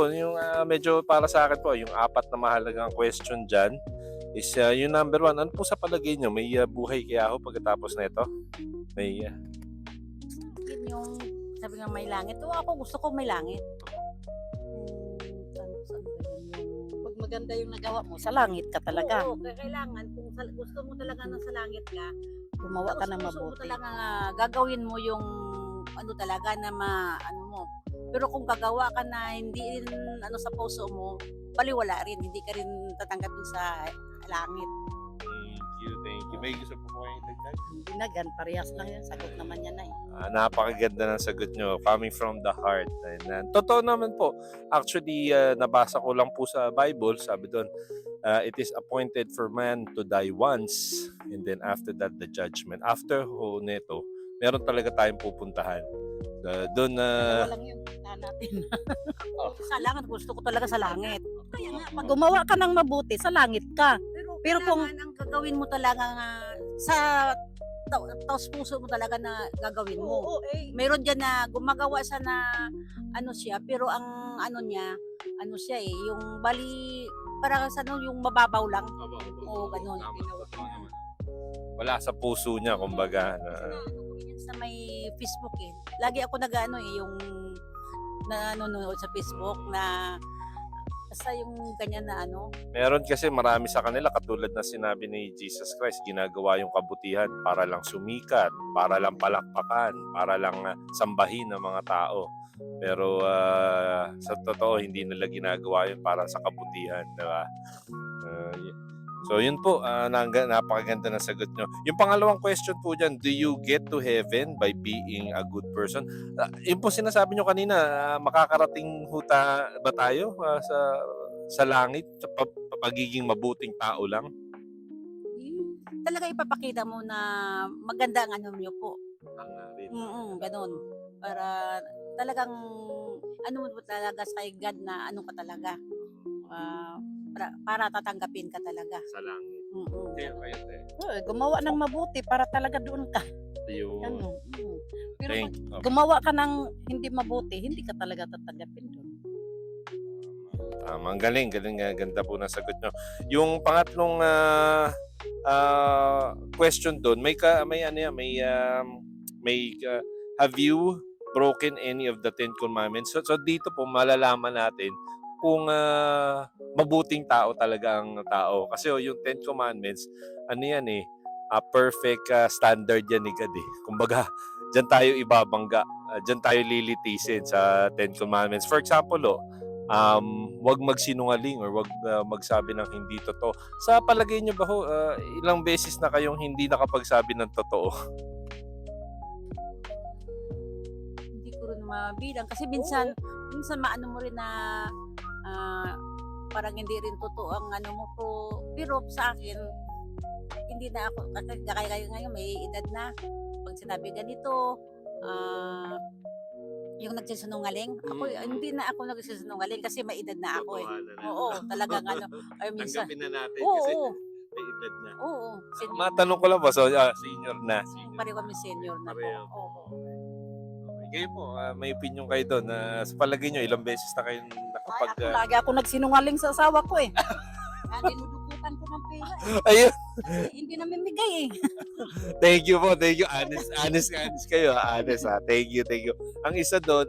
po, yung medyo para sa akin po, yung apat na mahalagang question dyan is yung number one, ano po sa palagay nyo? May buhay kaya ako pagkatapos na ito? May, Yun yung sabi nga may langit. O ako gusto ko may langit. Saan ba yun? Pag maganda yung nagawa mo, sa langit ka talaga. Oo, kailangan kung gusto mo talaga sa langit ka, gumawa ka ng mabuti. Gusto mo talaga gagawin mo yung ano talaga na ano mo. Pero kung gagawa ka na hindi rin ano sa puso mo, baliwala rin. Hindi ka rin tatanggapin sa langit. Thank you. May gusto po mo kayong dagdag? Hindi na gan, parehas lang yan. Sagot naman yan na eh. Napakaganda ng sagot nyo, coming from the heart. And, totoo naman po, actually nabasa ko lang po sa Bible, sabi doon, it is appointed for man to die once, and then after that, the judgment. After ho neto, meron talaga tayong pupuntahan. Doon Walang yung puntahan natin. Sa langit, gusto ko talaga sa langit. Kaya nga, pag gumawa ka ng mabuti, sa langit ka. Pero kung ang gagawin mo talaga sa taos puso mo talaga na gagawin mo. Meron dyan na gumagawa siya na ano siya, pero ang ano niya, ano siya yung bali, para sa ano, yung mababaw lang. Oo, ganun. Wala sa puso niya, kumbaga. Sa may Facebook lagi ako nag-ano yung nanonood sa Facebook na basta yung ganyan na ano. Meron kasi marami sa kanila, katulad na sinabi ni Jesus Christ, ginagawa yung kabutihan para lang sumikat, para lang palakpakan, para lang sambahin ng mga tao. Pero sa totoo, hindi nila ginagawa yun para sa kabutihan, diba? So yun po, napakaganda na sagot nyo. Yung pangalawang question po dyan, do you get to heaven by being a good person? Yun po sinasabi nyo kanina, makakarating huta ba tayo sa langit, sa pagiging mabuting tao lang? Talaga ipapakita mo na maganda ang ano nyo po. Ganun. Para talagang ano mo talaga sa God na ano ka talaga. Para tatanggapin ka talaga sa langit. Gumawa ng mabuti para talaga doon ka. Ayun. Pero gumawa ka ng hindi mabuti, hindi ka talaga tatanggapin doon. Tama, ang galing, ganda po ng sagot nyo. Yung pangatlong question doon, have you broken any of the 10 commandments? So dito po malalaman natin kung mabuting tao talaga ang tao. Kasi yung 10 commandments, ano yan perfect standard yan ni God Kumbaga, dyan tayo ibabangga, dyan tayo lilitisin sa 10 commandments. For example, wag magsinungaling or wag magsabi ng hindi totoo. Sa palagay nyo ba ilang beses na kayong hindi nakapagsabi ng totoo? Hindi ko rin mabilang kasi minsan maano mo rin na parang hindi rin totoo ang ano mo po. Pero sa akin, hindi na ako, kaya kayo ngayon may edad na. Pag sinabi ganito, yung nagsisinungaling, ako hindi na ako nagsisinungaling kasi may edad na ako Oo, talagang ano. Ay minsan. Tanggapin na natin Oo. kasi may edad na. Oo. Matanong ko lang ba, so senior na. Pareho kami senior na po. Oo. Kayo po, may opinion kayo doon. Sa palagay nyo, ilang beses na kayo nakapag... Lagi ako nagsinungaling sa asawa ko Dinudukutan ko ng pera Ayun. Kasi hindi namin bigay Thank you po, thank you. Honest kayo. Honest Thank you. Ang isa doon,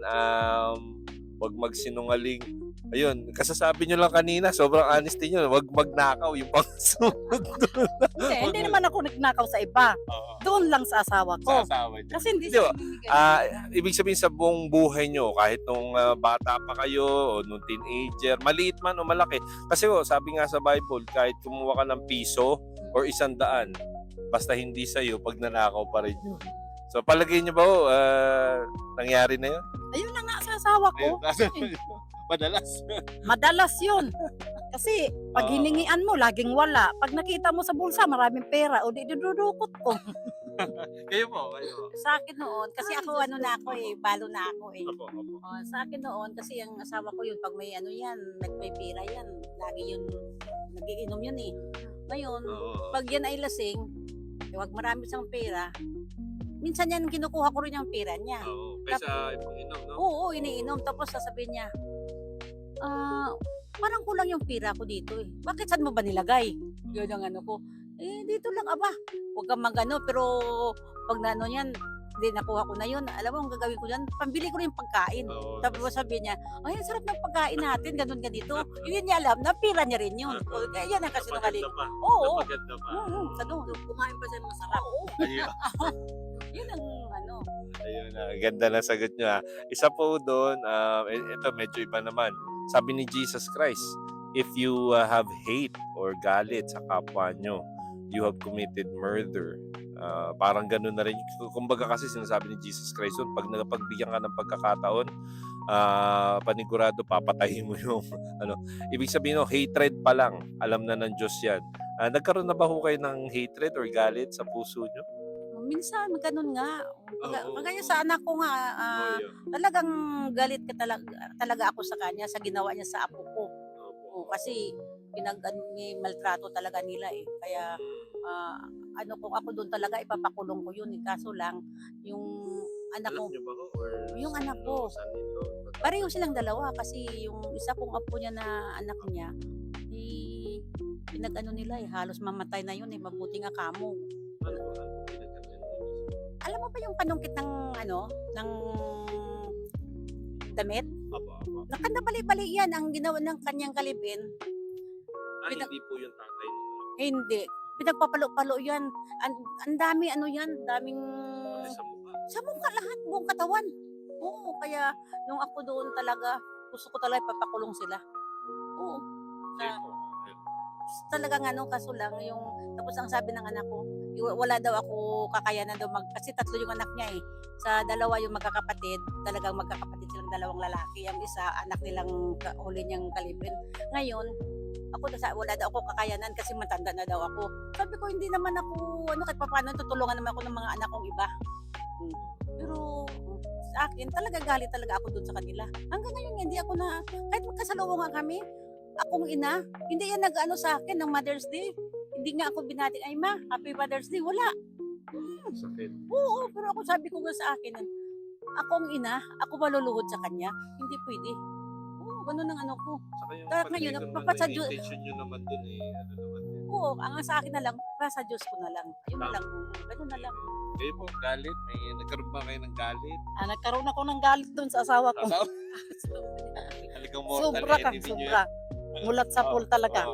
wag magsinungaling. Ayun, kasasabi nyo lang kanina, sobrang honesty nyo, wag magnakaw yung pangsunod doon. Hindi naman ako nagnakaw sa iba. Doon lang sa asawa ko. Sa asawa nyo. Kasi hindi siya binibigay. Ibig sabihin sa buong buhay nyo, kahit nung bata pa kayo o nung teenager, maliit man o malaki. Kasi sabi nga sa Bible, kahit kumuha ka ng piso or 100, basta hindi sa'yo, pag nanakaw pa rin yun. So palagay nyo ba nangyari na yun? Ayun na nga sa asawa ko. Madalas yun. Kasi pag hiningian mo, laging wala. Pag nakita mo sa bulsa, maraming pera. O di dudukot ko. Kayo po. Sa akin noon, kasi ako balo na ako sa akin noon, kasi ang asawa ko yun, pag may may pera yan. Lagi yun, nagiinom yun Ngayon, pag yan ay lasing, wag marami siyang pera, minsan yan kinukuha ko rin yung pera niya. Kaysa ipang-inom, no? Oo, iniinom. Tapos sasabihin niya, Parang kulang yung pira ko dito eh. Bakit saan mo ba nilagay? Yun ang ano ko. Dito lang aba. Huwag kang magano, pero pag na ano yan, hindi nakuha ko na yun. Alam mo, ang gagawin ko yan, pambili ko rin pagkain. Oo. Tapos sabi niya, ay, ang sarap ng pagkain natin, ganun ganito. Hindi niya alam, na pira niya rin yun. Kaya yan ang kasinungaling. Oo. Napaganda pa. Ano, kumain pa siya ng masarap. Oo. Ayun. Yun ang ano. Ayun na, ganda na sagot nyo ha. Isa po doon, ito medyo iba naman. Sabi ni Jesus Christ, if you have hate or galit sa kapwa nyo, you have committed murder. Parang ganun na rin. Kumbaga kasi sinasabi ni Jesus Christ doon, pag nagapagbigyan ka ng pagkakataon, panigurado papatayin mo yung ano. Ibig sabihin no, hatred pa lang, alam na ng Diyos yan. Nagkaroon na ba ho kayo ng hatred or galit sa puso nyo? Minsan, ganun nga. Oo. Kagaya sa anak ko nga, Yun. talagang galit ka talaga ako sa kanya sa ginawa niya sa apo ko. Kasi maltrato talaga nila eh. Kaya ano kung ako doon talaga ipapakulong ko yun eh. Kaso lang yung anak ko, nyo ba ho? Or yung anak ko, pareho silang dalawa kasi yung isa kong apo niya na anak niya, pinag-ano nila eh, halos mamatay na yun eh, mabuti nga kamo. Alam mo ba yung panungkit ng ano, ng damit? Nakandabali-bali yan ang ginawa ng kanyang kalibin. Hindi po yung tatay. Hindi. Pinagpapalo-palo yan. Ang dami ano yan, daming Sa mukha. sa mukha lahat, buong katawan. Oo, kaya nung ako doon talaga, gusto ko talaga ipapakulong sila. Oo. Talagang ano, kaso lang yung, tapos ang sabi ng anak ko, wala daw ako kakayanan daw kasi tatlo yung anak niya eh. Sa dalawa yung magkakapatid, talagang magkakapatid silang dalawang lalaki. Ang isa, anak nilang huli niyang kalibin. Ngayon, wala daw ako kakayanan kasi matanda na daw ako. Sabi ko, hindi naman ako, kahit paano, tutulungan naman ako ng mga anak kong iba. Pero sa akin, talaga galit talaga ako doon sa kanila. Hanggang ngayon, hindi ako na, kahit magkasalubong nga kami, akong ina, hindi yan nag-ano sa akin ng Mother's Day. Hindi nga ako binati, ay ma, Happy Mother's Day, wala. Sakit. Oo, pero ako sabi ko nga sa akin, akong ina, ako maluluhod sa kanya, hindi pwede. Oo, ganun ang ano ko. Saka yung Kaya ngayon, papasa Diyos. intention nyo naman dun eh, ano naman eh. Oo, ang sa akin na lang, sa Diyos ko na lang. Yun na lang, ganun na lang. Kayo po, galit? Nagkaroon ba kayo ng galit? Nagkaroon ako ng galit doon sa asawa ko. Talagang mortal Sobra ka, enemy nyo sobra. Mulat sa pool talaga.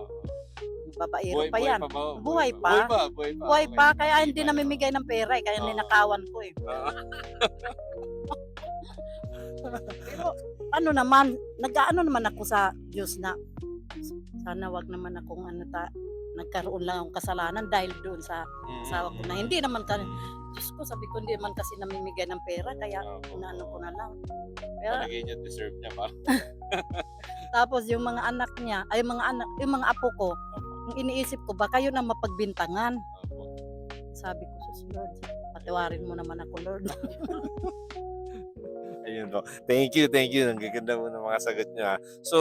Babaero pa yan. Buhay pa. Buhay pa, kaya hindi namimigay ng pera eh, kaya ninakawan ko eh. Pero ano naman, nag-aano naman ako sa Diyos na sana wag naman akong nagkaroon lang akong kasalanan dahil doon sa asawa ko na hindi naman Diyos ko, sabi ko hindi naman kasi namimigay ng pera kaya inaano ko na lang. Pero, Palagay niya deserve niya pa. tapos yung mga anak niya, ay yung mga apo ko, yung iniisip ko ba kayo na mapagbintangan? Sabi ko, sus Lord, patiwarin mo naman ako Lord. Ayun po. Thank you. Ang gaganda mo ng mga sagot niya. So,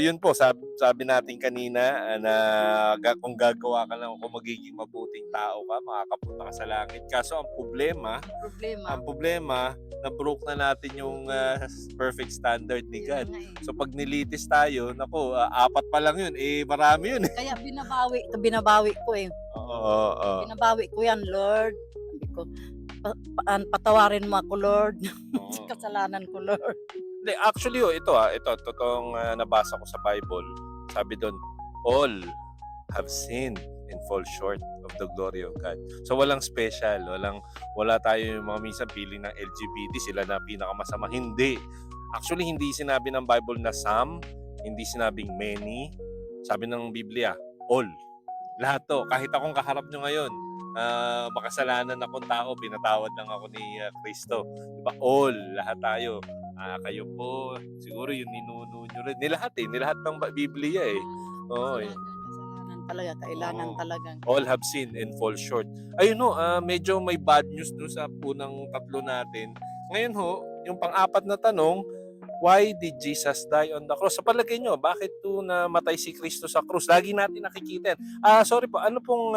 yun po, sabi natin kanina na kung gagawa ka lang, kung magiging mabuting tao ka, makakapunta ka sa langit. Kaso ang problema, na-broke na natin yung perfect standard ni God. So, pag nilitis tayo, naku, 4 pa lang yun. Marami yun. Kaya binabawi ko eh. Oo. Binabawi ko yan, Lord. Sabi ko, patawarin mo ako, Lord. Kasalanan ko, Lord. Actually, ito totoong nabasa ko sa Bible. Sabi doon, all have sinned and fall short of the glory of God. So walang special, wala tayo yung mga minsan piling ng LGBT, sila na pinakamasama. Hindi. Actually, hindi sinabi ng Bible na some, hindi sinabing many. Sabi ng Biblia, all. Lahat to. Kahit akong kaharap nyo ngayon, makasalanan akong tao, pinatawad lang ako ni Kristo. Diba? All, lahat tayo. Kayo po, siguro yung ninuno nyo rin. Nilahat ng Biblia eh. Oo eh. Kasalanan talaga, kailangan talagang. All have sinned and fall short. Ayun ho, medyo may bad news doon sa unang 3 natin. Ngayon ho, yung pang-4 na tanong, why did Jesus die on the cross? Sa palagay nyo, bakit to namatay si Kristo sa krus? Lagi natin nakikita. Sorry po, ano pong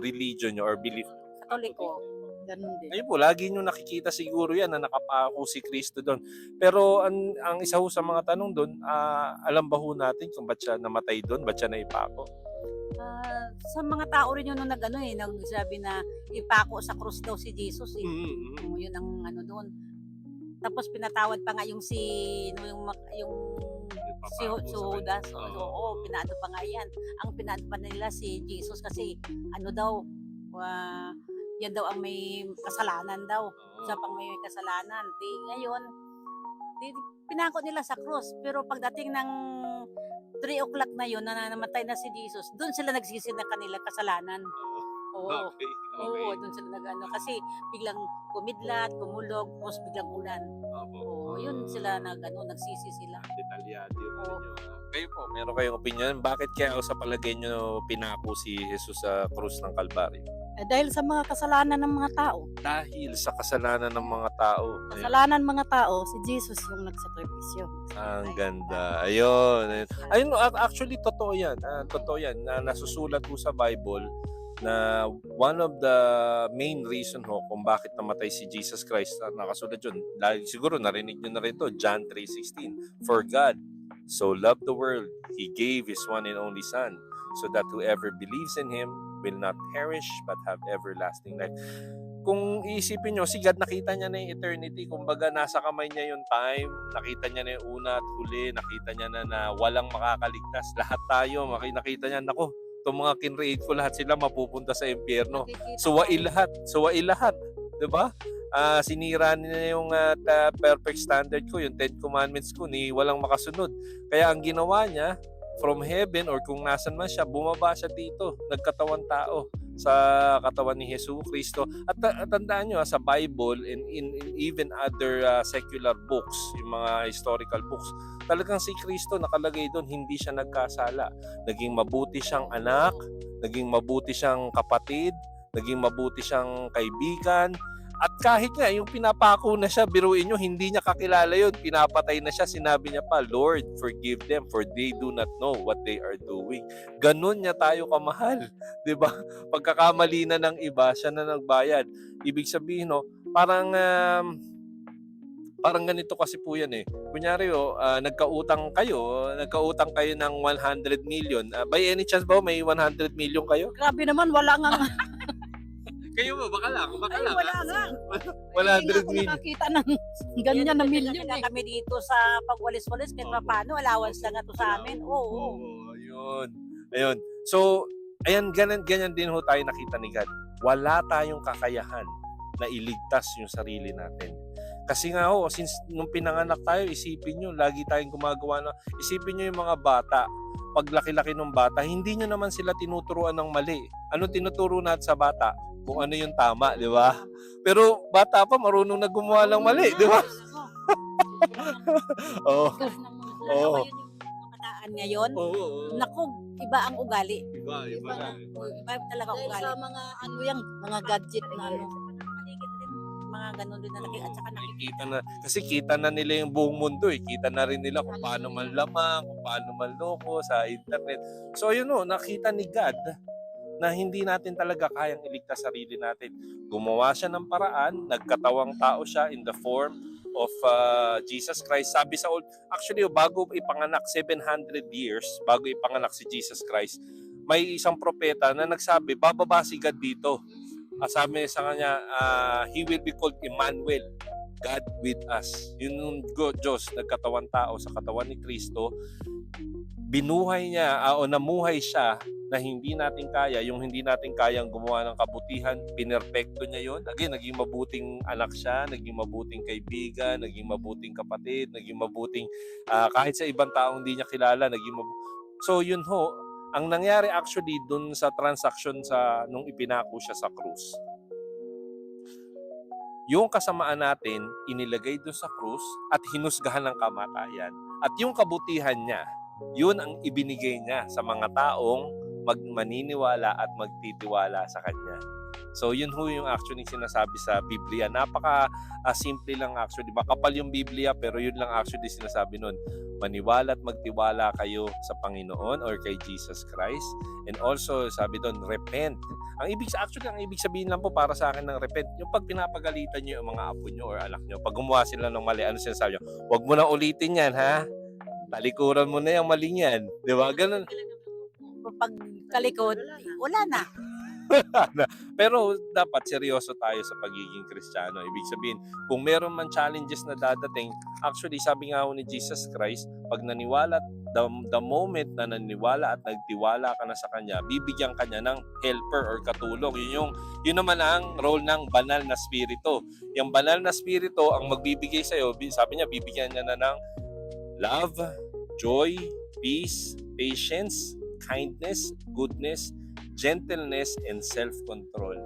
religion nyo or belief? Katoliko. Ganun din. Ayun po, lagi nyo nakikita siguro yan na nakapako si Kristo doon. Pero ang isa ho sa mga tanong doon, alam ba ho natin kung ba't siya namatay doon, ba't siya naipako? Sa mga tao rin yun nung nagsabi na ipako sa krus daw si Jesus eh. Yun ang ano doon. Tapos pinatawad pa nga yung si Judas. Oo, pinaano pa nga yan. Ang pinaano pa nila si Jesus kasi ano daw, yan daw ang may kasalanan daw. Siya pang may kasalanan. Ngayon, pinako nila sa cross. Pero pagdating ng 3 o'clock na yun, na namatay na si Jesus, doon sila nagsisi ng kanilang kasalanan. Oo. Okay. Oo, doon sila kasi biglang kumidlat, kumulog, tapos biglang ulan. Oo, yun sila nagsisi sila. Detalyado yun. Kayo po, meron kayong opinion? Bakit kaya sa palagay nyo pinako si Jesus sa krus ng Kalbaryo? Dahil sa mga kasalanan ng mga tao. Dahil sa kasalanan ng mga tao. Kasalanan mga tao, si Jesus yung nagsakripisyo. Ang ganda. Ayun. Ayun, actually, totoo yan. Totoo yan. Nasusulat po sa Bible na one of the main reason ho kung bakit namatay si Jesus Christ, nakasulat yun. Siguro narinig nyo na rin to, John 3:16. For God so loved the world, He gave His one and only Son, so that whoever believes in Him will not perish but have everlasting life. Kung iisipin nyo, si God nakita niya na yung eternity. Kumbaga, nasa kamay niya yung time. Nakita niya na yung una at huli. Nakita niya na walang makakaligtas. Lahat tayo, nakita niya, nako, itong mga kinreate ko, lahat sila mapupunta sa impyerno. Suwain lahat. Diba? Sinira niya yung perfect standard ko, yung 10 commandments ko, ni walang makasunod. Kaya ang ginawa niya, from heaven or kung nasan man siya, bumaba siya dito, nagkatawan tao sa katawan ni Hesus Kristo. At tandaan nyo, sa Bible and in even other secular books, yung mga historical books, talagang si Kristo nakalagay doon, hindi siya nagkasala. Naging mabuti siyang anak, naging mabuti siyang kapatid, naging mabuti siyang kaibigan. At kahit nga, yung pinapako na siya, biruin nyo, hindi niya kakilala yun. Pinapatay na siya, sinabi niya pa, Lord, forgive them for they do not know what they are doing. Ganun niya tayo kamahal. Diba? Pagkakamali na ng iba, siya na nagbayad. Ibig sabihin, no, parang ganito kasi po yan eh. Kunyari, nagkautang kayo ng 100 million. By any chance ba, may 100 million kayo? Grabe naman, wala nga. Kayo ba? Baka lang. Wala nga. 100 million. Nakakita ng ganyan na milyon eh. Kami dito sa pagwalis-walis, kahit paano, allowance lang ito sa amin. Oo. Ayun. So, ganyan din ho tayo nakita ni God. Wala tayong kakayahan na iligtas yung sarili natin. Kasi nga ho, since nung pinanganak tayo, isipin nyo, lagi tayong gumagawa na, isipin nyo yung mga bata, paglaki-laki ng bata, hindi nyo naman sila tinuturuan ng mali. Ano tinuturo natin sa bata? Kung ano yung tama, di ba? Pero bata pa, marunong na gumawa ng mali, di ba? Oo. Kabataan ngayon, naku, iba ang ugali. Iba talaga ang ugali. Sa mga gadget na mga ganun din na at saka nakikita na, kasi kita na nila yung buong mundo eh. Kita na rin nila kung paano manlamang, kung paano manloko sa internet. So yun o, nakita ni God na hindi natin talaga kayang iligtas sarili natin. Gumawa siya ng paraan, nagkatawang tao siya in the form of Jesus Christ. Sabi sa old, actually bago ipanganak 700 years, bago ipanganak si Jesus Christ, may isang propeta na nagsabi, bababa si God dito. Sabi sa kanya, He will be called Emmanuel, God with us. Yun yung Diyos, nagkatawan tao sa katawan ni Kristo. Binuhay niya, o namuhay siya na hindi natin kaya, yung hindi natin kayang gumawa ng kabutihan, pinerpekto niya yon. Again, naging mabuting anak siya, naging mabuting kaibigan, naging mabuting kapatid, naging mabuting kahit sa ibang taong hindi niya kilala, So yun ho, ang nangyari actually dun sa transaction nung ipinako siya sa krus. Yung kasamaan natin, inilagay dun sa krus at hinusgahan ng kamatayan. At yung kabutihan niya, yun ang ibinigay niya sa mga taong maniniwala at magtitiwala sa Kanya. So yun ho yung actually sinasabi sa Biblia. Napaka simple lang actually. Makapal yung Biblia pero yun lang actually sinasabi nun. maniwala at magtiwala kayo sa Panginoon or kay Jesus Christ. And also, sabi doon, repent. Ang ibig sabihin lang po para sa akin ng repent, yung pag pinapagalitan nyo yung mga apo nyo or anak nyo, pag gumawa sila ng mali, ano sinasabi nyo? Huwag mo na ulitin yan, ha? Talikuran mo na yung mali yan. Di ba? Ganun. Pag kalikod, wala na. Pero dapat seryoso tayo sa pagiging Kristiyano. Ibig sabihin, kung meron man challenges na dadating, actually sabi nga ni Jesus Christ, pag naniwala, the moment na naniwala at nagtiwala ka na sa Kanya, bibigyan ka niya ng helper or katulong. Yun naman ang role ng banal na spirito. Yung banal na spirito ang magbibigay sa'yo, sabi niya, bibigyan niya na ng love, joy, peace, patience, kindness, goodness, gentleness, and self-control.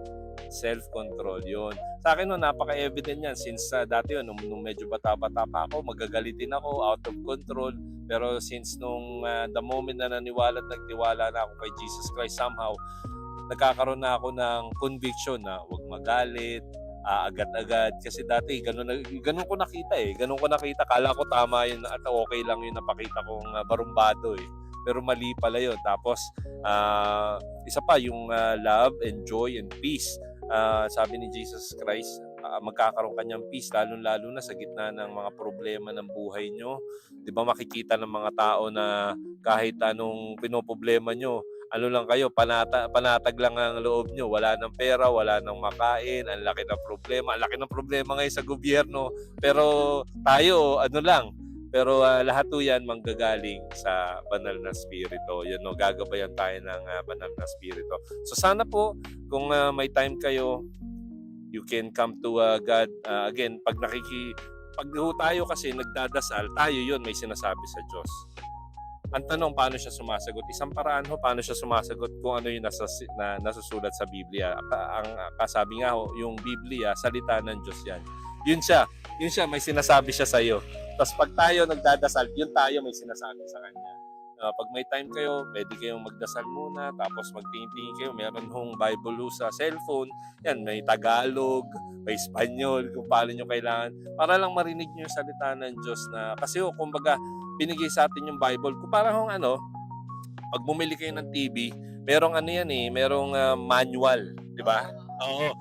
Self-control, yun. Sa akin, napaka-evident yan. Since dati yun, nung medyo bata-bata pa ako, magagalitin ako, out of control. Pero since the moment na naniwala at nagtiwala na ako kay Jesus Christ, somehow, nagkakaroon na ako ng conviction na huwag magalit, agad-agad. Kasi dati, ganun ko nakita eh. Ganun ko nakita. Kala ko tama yun at okay lang yun napakita kong barumbado eh. Pero mali pala yun. Tapos, isa pa, yung love and joy and peace. Sabi ni Jesus Christ, magkakaroon kanyang peace, lalo-lalo na sa gitna ng mga problema ng buhay nyo. Di ba makikita ng mga tao na kahit anong pinoproblema nyo, ano lang kayo, panatag lang ang loob nyo. Wala ng pera, wala ng makain, ang laki ng problema. Ang laki ng problema ngayon sa gobyerno. Pero tayo, ano lang, pero lahat po yan manggagaling sa banal na spirito. Yan, no, gagabayan tayo ng banal na spirito. So sana po, kung may time kayo, you can come to God. Again, pag tayo kasi nagdadasal, tayo yun may sinasabi sa Diyos. Ang tanong, paano siya sumasagot? Isang paraan paano siya sumasagot kung ano yung nasusulat sa Biblia. Ang kasabi nga yung Biblia, salita ng Diyos yan. Yun siya, may sinasabi siya sa iyo. Tapos pag tayo nagdadasal, yun tayo may sinasabi sa Kanya. Pag may time kayo, pwede kayong magdasal muna, tapos magtingin-tingin kayo, meron hong Bible sa cellphone, yan, may Tagalog, may Espanyol, kung paano nyo kailangan, para lang marinig nyo yung salita ng Diyos na, kasi kumbaga, binigay sa atin yung Bible, kung parang pag bumili kayo ng TV, merong merong manual, di ba? Oo.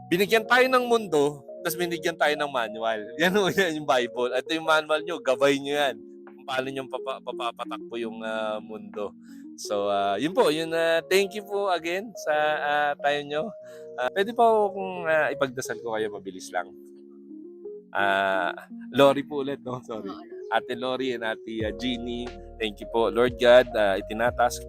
Binigyan tayo ng mundo, tapos binigyan tayo ng manual. Yan yung Bible. Ito yung manual nyo, gabay nyo yan. Kung paano nyo papatakbo yung mundo. So, yun po. Thank you po again sa time nyo. Pwede po kung ipagdasal ko kayo, mabilis lang. Lori po ulit, no? Sorry. Ate Lori and Ate Jeannie, thank you po. Lord God, itinatask